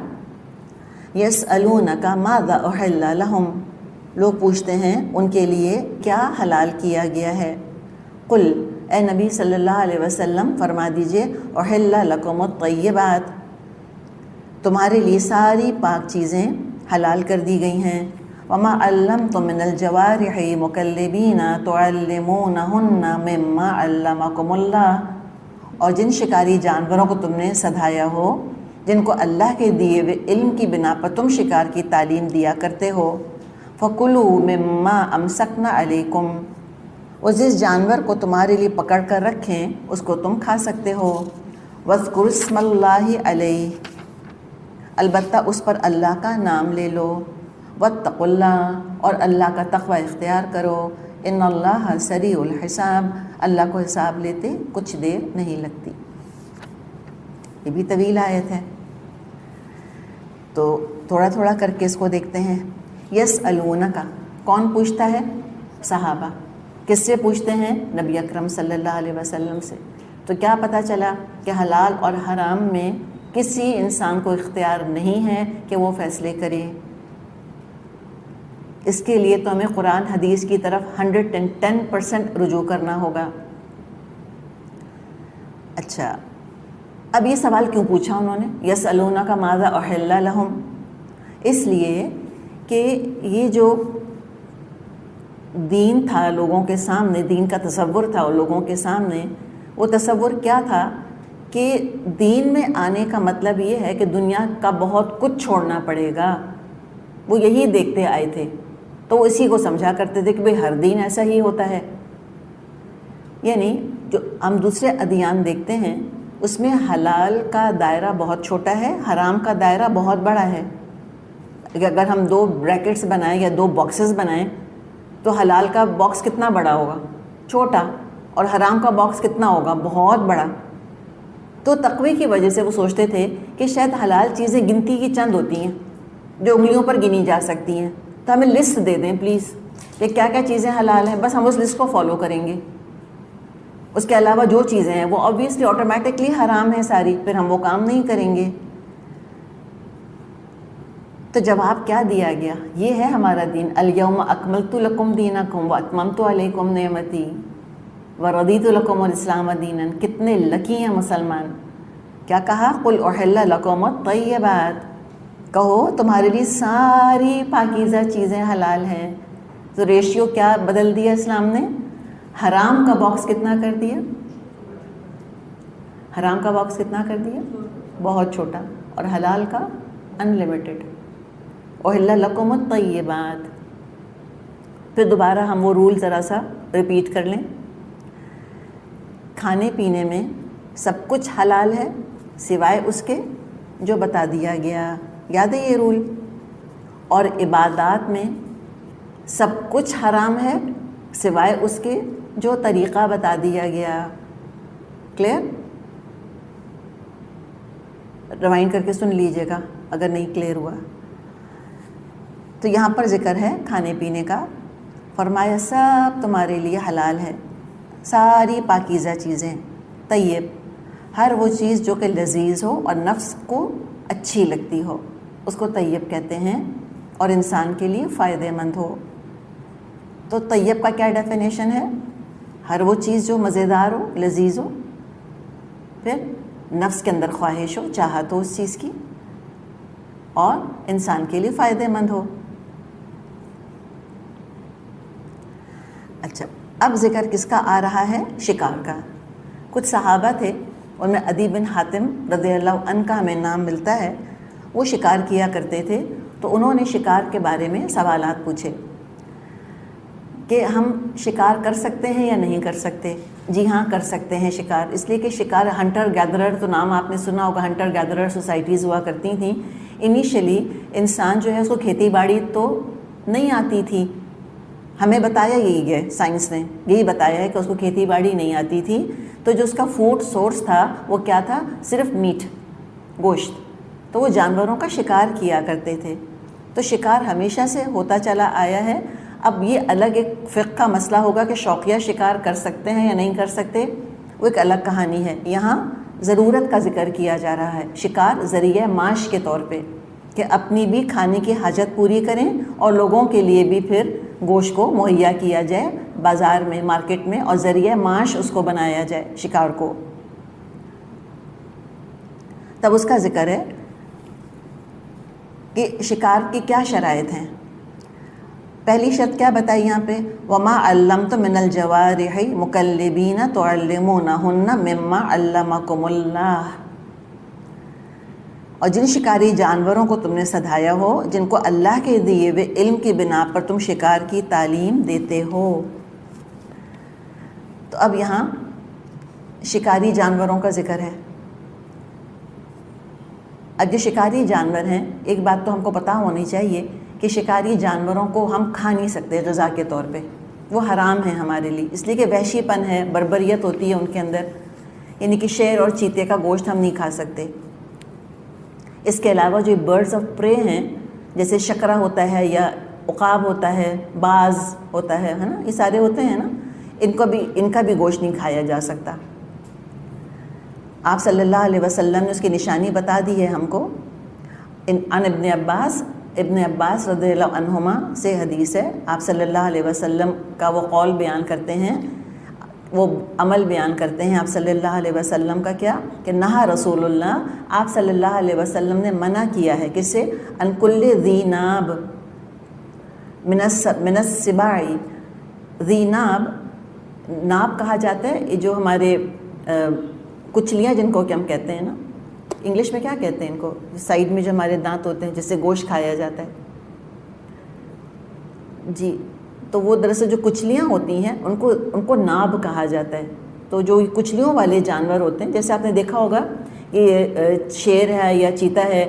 یسألونک ماذا احل لہم، لوگ پوچھتے ہیں ان کے لیے کیا حلال کیا گیا ہے۔ قل، اے نبی صلی اللہ علیہ وسلم فرما دیجئے، احل لکم الطیبات، تمہارے لیے ساری پاک چیزیں حلال کر دی گئی ہیں۔ وما علمتم من الجوارح مکلبین تعلمونہن مما علمکم اللہ، اور جن شکاری جانوروں کو تم نے سدھایا ہو، جن کو اللہ کے دیے ہوئے علم کی بنا پر تم شکار کی تعلیم دیا کرتے ہو، فَكُلُوا مِمَّا أَمْسَكْنَا عَلَيْكُمْ، وہ جس جانور کو تمہارے لیے پکڑ کر رکھیں اس کو تم کھا سکتے ہو۔ وَاذْكُرُوا اسْمَ اللَّهِ عَلَيْهِ، البتہ اس پر اللہ کا نام لے لو۔ وَاتَّقُوا اللَّهَ، اور اللہ کا تقوی اختیار کرو۔ ان اللہ سریع الحساب، اللہ کو حساب لیتے کچھ دیر نہیں لگتی۔ یہ بھی طویل آیت ہے، تو تھوڑا تھوڑا کر کے اس کو دیکھتے ہیں۔ یسألونک، کون پوچھتا ہے؟ صحابہ۔ کس سے پوچھتے ہیں؟ نبی اکرم صلی اللہ علیہ وسلم سے۔ تو کیا پتہ چلا کہ حلال اور حرام میں کسی انسان کو اختیار نہیں ہے کہ وہ فیصلے کرے، اس کے لیے تو ہمیں قرآن حدیث کی طرف 110% رجوع کرنا ہوگا۔ اچھا، اب یہ سوال کیوں پوچھا انہوں نے؟ یسألونک ماذا احل لہم، اس لیے کہ یہ جو دین تھا لوگوں کے سامنے، دین کا تصور تھا لوگوں کے سامنے، وہ تصور کیا تھا کہ دین میں آنے کا مطلب یہ ہے کہ دنیا کا بہت کچھ چھوڑنا پڑے گا، وہ یہی دیکھتے آئے تھے، تو وہ اسی کو سمجھا کرتے تھے کہ بھئی ہر دین ایسا ہی ہوتا ہے۔ یعنی جو ہم دوسرے ادیان دیکھتے ہیں اس میں حلال کا دائرہ بہت چھوٹا ہے، حرام کا دائرہ بہت بڑا ہے۔ اگر ہم 2 بریکٹس بنائیں یا 2 باکسز بنائیں تو حلال کا باکس کتنا بڑا ہوگا؟ چھوٹا، اور حرام کا باکس کتنا ہوگا؟ بہت بڑا۔ تو تقوی کی وجہ سے وہ سوچتے تھے کہ شاید حلال چیزیں گنتی کی چند ہوتی ہیں جو انگلیوں پر گنی جا سکتی ہیں، تو ہمیں لسٹ دے دیں پلیز کہ کیا کیا چیزیں حلال ہیں، بس ہم اس لسٹ کو فالو کریں گے، اس کے علاوہ جو چیزیں ہیں وہ آبویسلی آٹومیٹکلی حرام ہیں ساری، پھر ہم وہ کام نہیں کریں گے۔ تو جواب کیا دیا گیا؟ یہ ہے ہمارا دین، الیوم اکملت لکم دینکم واتممت علیکم نعمتی ورضیت لکم الاسلام دینا۔ کتنے لکی ہیں مسلمان۔ کیا کہا؟ قل احل لکم الطیبات، کہو تمہارے لیے ساری پاکیزہ چیزیں حلال ہیں۔ تو ریشیو کیا بدل دیا اسلام نے؟ حرام کا باکس کتنا کر دیا؟ حرام کا باکس کتنا کر دیا؟ بہت چھوٹا. اور حلال کا انلمیٹڈ. احل لکم الطیبات. پھر دوبارہ ہم وہ رول ذرا سا ریپیٹ کر لیں. کھانے پینے میں سب کچھ حلال ہے سوائے اس کے جو بتا دیا گیا. یاد ہے یہ رول؟ اور عبادات میں سب کچھ حرام ہے سوائے اس کے جو طریقہ بتا دیا گیا. کلیئر؟ ریوائنڈ کر کے سن لیجئے گا اگر نہیں کلیئر ہوا. تو یہاں پر ذکر ہے کھانے پینے کا. فرمایا سب تمہارے لیے حلال ہے، ساری پاکیزہ چیزیں. طیب، ہر وہ چیز جو کہ لذیذ ہو اور نفس کو اچھی لگتی ہو اس کو طیب کہتے ہیں، اور انسان کے لیے فائدہ مند ہو. تو طیب کا کیا ڈیفینیشن ہے؟ ہر وہ چیز جو مزیدار ہو، لذیذ ہو، پھر نفس کے اندر خواہش ہو، چاہت ہو اس چیز کی، اور انسان کے لیے فائدہ مند ہو. اچھا، اب ذکر کس کا آ رہا ہے؟ شکار کا. کچھ صحابہ تھے، ان میں عدی بن حاتم رضی اللہ عنہ کا ہمیں نام ملتا ہے. وہ شکار کیا کرتے تھے، تو انہوں نے شکار کے بارے میں سوالات پوچھے کہ ہم شکار کر سکتے ہیں یا نہیں کر سکتے. جی ہاں کر سکتے ہیں شکار، اس لیے کہ شکار ہنٹر گیدرر، تو نام آپ نے سنا ہوگا، ہنٹر گیدرر سوسائٹیز ہوا کرتی تھیں. انیشلی انسان جو ہے اس کو کھیتی باڑی تو نہیں آتی تھی. ہمیں بتایا یہی ہے، سائنس نے یہی بتایا ہے کہ اس کو کھیتی باڑی نہیں آتی تھی. تو جو اس کا فوڈ سورس تھا وہ کیا تھا؟ صرف میٹ، گوشت. تو وہ جانوروں کا شکار کیا کرتے تھے. تو شکار ہمیشہ سے ہوتا چلا آیا ہے. اب یہ الگ ایک فقہ کا مسئلہ ہوگا کہ شوقیہ شکار کر سکتے ہیں یا نہیں کر سکتے، وہ ایک الگ کہانی ہے. یہاں ضرورت کا ذکر کیا جا رہا ہے. شکار ذریعہ معاش کے طور پہ، کہ اپنی بھی کھانے کی حاجت پوری کریں اور لوگوں کے لیے بھی پھر گوشت کو مہیا کیا جائے بازار میں، مارکیٹ میں، اور ذریعہ معاش اس کو بنایا جائے شکار کو. تب اس کا ذکر ہے کہ شکار کی کیا شرائط ہیں. پہلی شرط کیا بتائی یہاں پہ؟ وَمَا عَلَّمْتُم مِّنَ الْجَوَارِحِ مُكَلِّبِينَ تُعَلِّمُونَهُنَّ مِمَّا عَلَّمَكُمُ اللَّهُ. اور جن شکاری جانوروں کو تم نے سدھایا ہو، جن کو اللہ کے دیے ہوئے علم کی بنا پر تم شکار کی تعلیم دیتے ہو. تو اب یہاں شکاری جانوروں کا ذکر ہے. اب جو شکاری جانور ہیں، ایک بات تو ہم کو پتہ ہونی چاہیے کہ شکاری جانوروں کو ہم کھا نہیں سکتے غذا کے طور پہ، وہ حرام ہیں ہمارے لیے، اس لیے کہ وحشی پن ہے، بربریت ہوتی ہے ان کے اندر. یعنی کہ شیر اور چیتے کا گوشت ہم نہیں کھا سکتے. اس کے علاوہ جو برڈز آف پرے ہیں، جیسے شکرا ہوتا ہے یا عقاب ہوتا ہے، باز ہوتا ہے نا، یہ سارے ہوتے ہیں نا، ان کا بھی گوشت نہیں کھایا جا سکتا. آپ صلی اللہ علیہ وسلم نے اس کی نشانی بتا دی ہے ہم کو. عن ابن عباس رضی اللہ عنہما سے حدیث ہے. آپ صلی اللہ علیہ وسلم کا وہ قول بیان کرتے ہیں، وہ عمل بیان کرتے ہیں آپ صلی اللہ علیہ وسلم کا، کیا کہ نہا رسول اللہ، آپ صلی اللہ علیہ وسلم نے منع کیا ہے کس سے؟ ان کل ذی ناب من السباع. ذی ناب، ناب کہا جاتا ہے یہ جو ہمارے کچلیاں جن کو کہ ہم کہتے ہیں نا، انگلش میں کیا کہتے ہیں ان کو؟ سائیڈ میں جو ہمارے دانت ہوتے ہیں جس سے گوشت کھایا جاتا ہے. جی، تو وہ دراصل جو کچلیاں ہوتی ہیں ان کو ناب کہا جاتا ہے. تو جو کچلیوں والے جانور ہوتے ہیں، جیسے آپ نے دیکھا ہوگا کہ شیر ہے یا چیتا ہے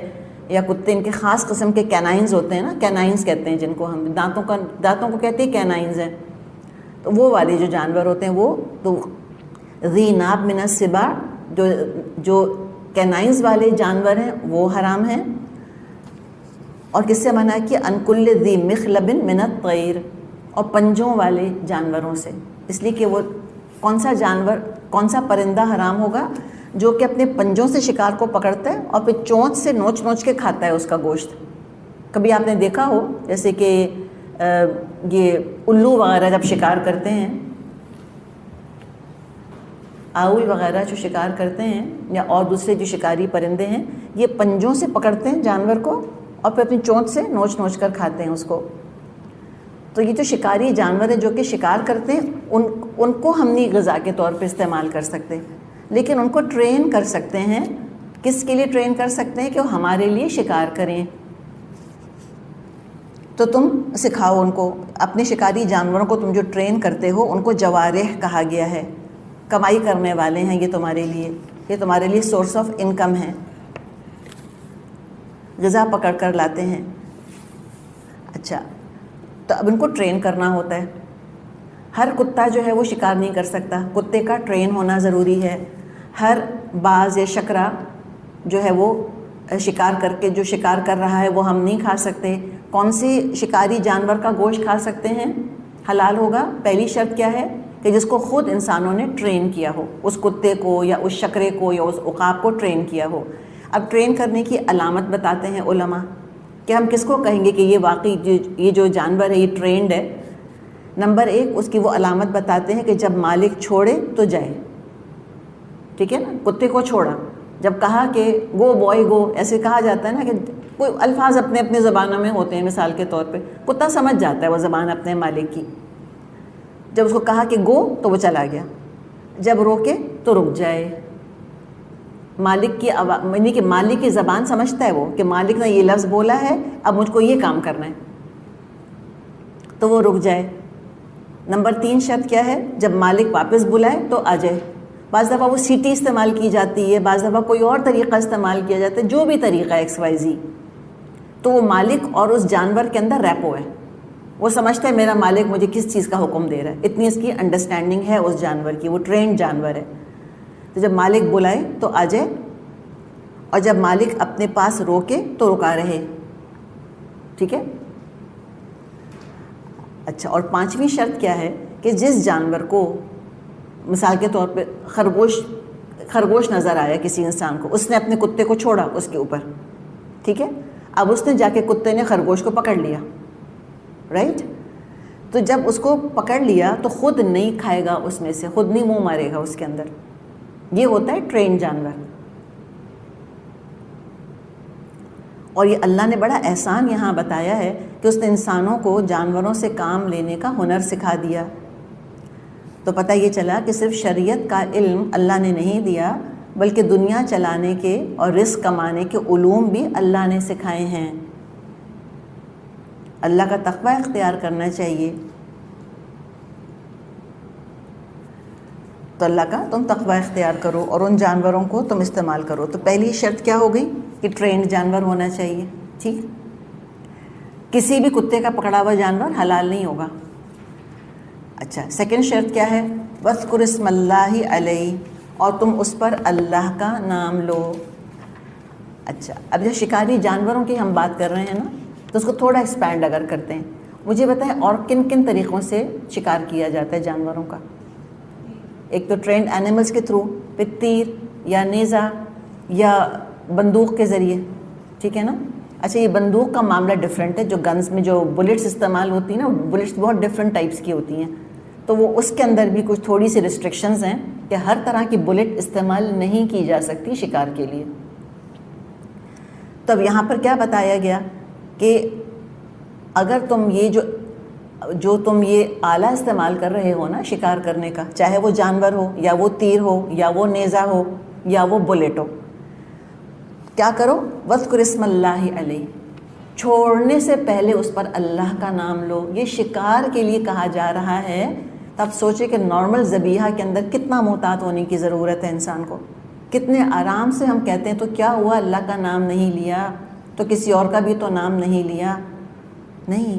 یا کتے، ان کے خاص قسم کے کینائنز ہوتے ہیں نا، کینائنز کہتے ہیں جن کو ہم، دانتوں کو کہتے ہیں کینائنز ہیں. تو وہ والے جو جانور ہوتے ہیں وہ تو ذی ناب من السباع، جو کینائنز والے جانور ہیں وہ حرام ہیں. اور کس سے منع کیا؟ ان کل ذی مخلب من الطیر، اور پنجوں والے جانوروں سے. اس لیے کہ وہ کون سا جانور، کون سا پرندہ حرام ہوگا؟ جو کہ اپنے پنجوں سے شکار کو پکڑتا ہے اور پھر چونچ سے نوچ نوچ کے کھاتا ہے اس کا گوشت. کبھی آپ نے دیکھا ہو جیسے کہ یہ الو وغیرہ جب شکار کرتے ہیں، آوئی وغیرہ جو شکار کرتے ہیں یا اور دوسرے جو شکاری پرندے ہیں، یہ پنجوں سے پکڑتے ہیں جانور کو اور پھر اپنی چونچ سے نوچ نوچ کر کھاتے ہیں اس کو. تو یہ جو شکاری جانور ہیں جو کہ شکار کرتے ہیں ان کو ہم نہیں غذا کے طور پہ استعمال کر سکتے، لیکن ان کو ٹرین کر سکتے ہیں. کس کے لیے ٹرین کر سکتے ہیں؟ کہ وہ ہمارے لیے شکار کریں. تو تم سکھاؤ ان کو، اپنے شکاری جانوروں کو تم جو ٹرین کرتے ہو ان کو جوارح کہا گیا ہے. کمائی کرنے والے ہیں یہ تمہارے لیے سورس آف انکم ہے، غذا پکڑ کر لاتے ہیں. اچھا، تو اب ان کو ٹرین کرنا ہوتا ہے. ہر کتا جو ہے وہ شکار نہیں کر سکتا، کتے کا ٹرین ہونا ضروری ہے. ہر باز یا شکرا جو ہے وہ شکار کر رہا ہے وہ ہم نہیں کھا سکتے. کون سی شکاری جانور کا گوشت کھا سکتے ہیں؟ حلال ہوگا. پہلی شرط کیا ہے؟ کہ جس کو خود انسانوں نے ٹرین کیا ہو، اس کتے کو یا اس شکرے کو یا اس عقاب کو ٹرین کیا ہو. اب ٹرین کرنے کی علامت بتاتے ہیں علماء کہ ہم کس کو کہیں گے کہ یہ واقعی یہ جو جانور ہے یہ ٹرینڈ ہے. نمبر 1 اس کی وہ علامت بتاتے ہیں کہ جب مالک چھوڑے تو جائے. ٹھیک ہے نا، کتے کو چھوڑا، جب کہا کہ گو بوائے گو، ایسے کہا جاتا ہے نا کہ کوئی الفاظ اپنے اپنے زبانوں میں ہوتے ہیں. مثال کے طور پہ کتا سمجھ جاتا ہے وہ زبان اپنے مالک کی. جب اس کو کہا کہ گو تو وہ چلا گیا، جب روکے تو رک جائے. مالک کی زبان سمجھتا ہے وہ کہ مالک نے یہ لفظ بولا ہے، اب مجھ کو یہ کام کرنا ہے، تو وہ رک جائے. نمبر 3 شرط کیا ہے؟ جب مالک واپس بلائے تو آ جائے. بعض دفعہ وہ سیٹی استعمال کی جاتی ہے، بعض دفعہ کوئی اور طریقہ استعمال کیا جاتا ہے. جو بھی طریقہ XYZ، تو وہ مالک اور اس جانور کے اندر ریپو ہے. وہ سمجھتا ہے میرا مالک مجھے کس چیز کا حکم دے رہا ہے، اتنی اس کی انڈرسٹینڈنگ ہے اس جانور کی، وہ ٹرینڈ جانور ہے. تو جب مالک بلائے تو آ جائے، اور جب مالک اپنے پاس روکے تو رکا رہے. ٹھیک ہے. اچھا، اور 5ویں شرط کیا ہے؟ کہ جس جانور کو مثال کے طور پہ خرگوش نظر آیا کسی انسان کو، اس نے اپنے کتے کو چھوڑا اس کے اوپر. ٹھیک ہے. اب اس نے جا کے کتے نے خرگوش کو پکڑ لیا، رائٹ. تو جب اس کو پکڑ لیا تو خود نہیں کھائے گا، اس میں سے خود نہیں منہ مارے گا اس کے اندر. یہ ہوتا ہے ٹرین جانور. اور یہ اللہ نے بڑا احسان یہاں بتایا ہے کہ اس نے انسانوں کو جانوروں سے کام لینے کا ہنر سکھا دیا. تو پتہ یہ چلا کہ صرف شریعت کا علم اللہ نے نہیں دیا، بلکہ دنیا چلانے کے اور رزق کمانے کے علوم بھی اللہ نے سکھائے ہیں. اللہ کا تقوی اختیار کرنا چاہیے. تو اللہ کا تم تقوی اختیار کرو اور ان جانوروں کو تم استعمال کرو. تو پہلی شرط کیا ہو گئی؟ کہ ٹرینڈ جانور ہونا چاہیے. ٹھیک. کسی بھی کتے کا پکڑا ہوا جانور حلال نہیں ہوگا. اچھا، سیکنڈ شرط کیا ہے؟ وَاذْكُرِ اسْمَ اللَّهِ عَلَيْهِ، اور تم اس پر اللہ کا نام لو. اچھا، اب جب شکاری جانوروں کی ہم بات کر رہے ہیں نا، تو اس کو تھوڑا ایکسپینڈ اگر کرتے ہیں. مجھے بتائیں اور کن کن طریقوں سے شکار کیا جاتا ہے جانوروں کا؟ ایک تو ٹرینڈ اینیملز کے تھرو، پھر تیر یا نیزہ یا بندوق کے ذریعے. ٹھیک ہے نا. اچھا، یہ بندوق کا معاملہ ڈفرینٹ ہے. جو گنز میں جو بلٹس استعمال ہوتی ہیں نا، بلٹس بہت ڈفرینٹ ٹائپس کی ہوتی ہیں، تو وہ اس کے اندر بھی کچھ تھوڑی سی ریسٹرکشنز ہیں کہ ہر طرح کی بلٹ استعمال نہیں کی جا سکتی شکار کے لیے. تو اب یہاں پر کیا بتایا گیا کہ اگر تم یہ جو تم یہ آلہ استعمال کر رہے ہو نا شکار کرنے کا، چاہے وہ جانور ہو یا وہ تیر ہو یا وہ نیزہ ہو یا وہ بلٹ ہو، کیا کرو؟ وَاذْكُرِ اسْمَ اللَّهِ عَلَيْهِ، چھوڑنے سے پہلے اس پر اللہ کا نام لو. یہ شکار کے لیے کہا جا رہا ہے. تب سوچے کہ نارمل ذبیحہ کے اندر کتنا محتاط ہونے کی ضرورت ہے انسان کو. کتنے آرام سے ہم کہتے ہیں تو کیا ہوا، اللہ کا نام نہیں لیا تو کسی اور کا بھی تو نام نہیں لیا. نہیں،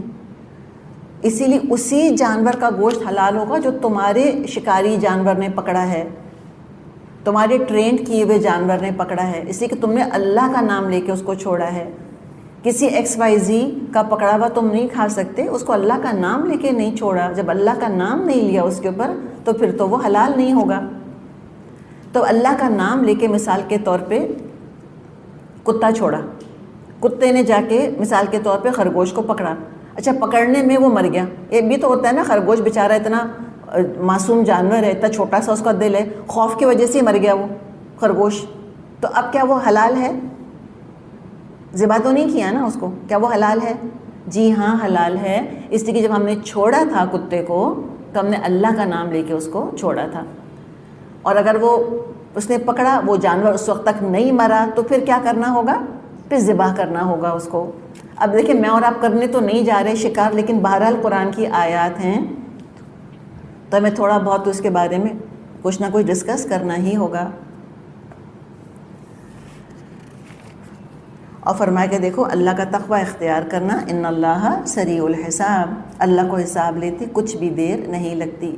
اسی لیے اسی جانور کا گوشت حلال ہوگا جو تمہارے شکاری جانور نے پکڑا ہے، تمہارے ٹرینڈ کیے ہوئے جانور نے پکڑا ہے، اس لیے کہ تم نے اللہ کا نام لے کے اس کو چھوڑا ہے. کسی XYZ کا پکڑا ہوا تم نہیں کھا سکتے، اس کو اللہ کا نام لے کے نہیں چھوڑا. جب اللہ کا نام نہیں لیا اس کے اوپر تو پھر تو وہ حلال نہیں ہوگا. تو اللہ کا نام لے کے مثال کے طور پہ کتا چھوڑا، کتے نے جا کے مثال کے طور پہ خرگوش کو پکڑا. اچھا، پکڑنے میں وہ مر گیا. یہ بھی تو ہوتا ہے نا، خرگوش بیچارہ اتنا معصوم جانور ہے، اتنا چھوٹا سا اس کا دل ہے، خوف کی وجہ سے مر گیا وہ خرگوش. تو اب کیا وہ حلال ہے؟ ذبح تو نہیں کیا نا اس کو، کیا وہ حلال ہے؟ جی ہاں حلال ہے، اس لیے کہ جب ہم نے چھوڑا تھا کتے کو تو ہم نے اللہ کا نام لے کے اس کو چھوڑا تھا، اور اگر وہ اس نے پکڑا وہ جانور اس وقت تک نہیں مرا تو پھر کیا کرنا ہوگا؟ پھر ذبح کرنا ہوگا اس کو۔ اب دیکھیں میں اور آپ کرنے تو نہیں جا رہے شکار، لیکن بہرحال قرآن کی آیات ہیں تو ہمیں تھوڑا بہت تو اس کے بارے میں کچھ نہ کچھ ڈسکس کرنا ہی ہوگا۔ اور فرمایا کہ دیکھو اللہ کا تقوی اختیار کرنا، ان اللہ سریع الحساب، اللہ کو حساب لیتے کچھ بھی دیر نہیں لگتی۔